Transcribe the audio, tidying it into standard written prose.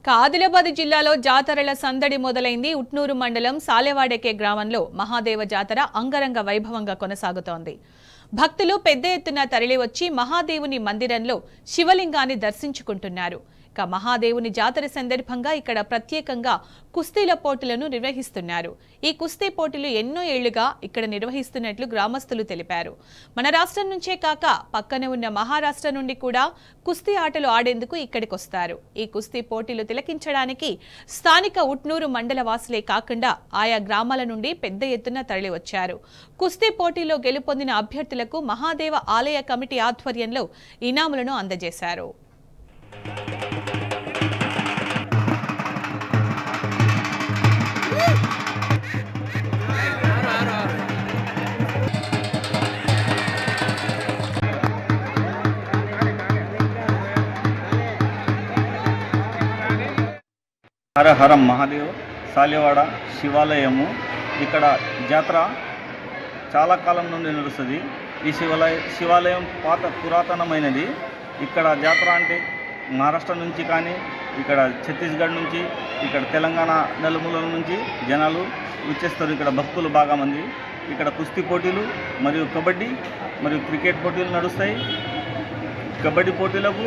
ఆదిలాబాద్ జిల్లాలో జాతరల సందడి మొదలైంది. ఉట్నూరు మండలం సాలెవాడెకే గ్రామంలో మహాదేవ జాతర అంగరంగ వైభవంగా కొనసాగుతోంది. భక్తులు పెద్ద ఎత్తున తరలివచ్చి మహాదేవుని మందిరంలో శివలింగాన్ని దర్శించుకుంటున్నారు. మహాదేవుని జాతర సందర్భంగా ఇక్కడ ప్రత్యేకంగా కుస్తీల పోటీలను నిర్వహిస్తున్నారు. ఈ కుస్తీ పోటీలు ఎన్నో ఏళ్లుగా ఇక్కడ నిర్వహిస్తున్నట్లు గ్రామస్తులు తెలిపారు. మన రాష్ట్రం నుంచే కాక పక్కనే ఉన్న మహారాష్ట్ర నుండి కూడా కుస్తీ ఆటలు ఆడేందుకు ఇక్కడికొస్తారు. ఈ కుస్తీ పోటీలు తిలకించడానికి స్థానిక ఉట్నూరు మండల వాసులే కాకుండా ఆయా గ్రామాల నుండి పెద్ద ఎత్తున తరలివచ్చారు. కుస్తీ పోటీలో గెలుపొందిన అభ్యర్థులకు మహాదేవ ఆలయ కమిటీ ఆధ్వర్యంలో ఇనాములను అందజేశారు. హర హర మహాదేవ్ సాలెవాడ శివాలయము. ఇక్కడ జాతర చాలా కాలం నుండి నడుస్తుంది. ఈ శివాలయం పాత పురాతనమైనది. ఇక్కడ జాతర అంటే మహారాష్ట్ర నుంచి కానీ ఇక్కడ ఛత్తీస్గఢ్ నుంచి ఇక్కడ తెలంగాణ నలుమూలల నుంచి జనాలు వచ్చేస్తారు. ఇక్కడ భక్తులు బాగా మంది. ఇక్కడ కుస్తీ పోటీలు మరియు కబడ్డీ మరియు క్రికెట్ పోటీలు నడుస్తాయి. కబడ్డీ పోటీలకు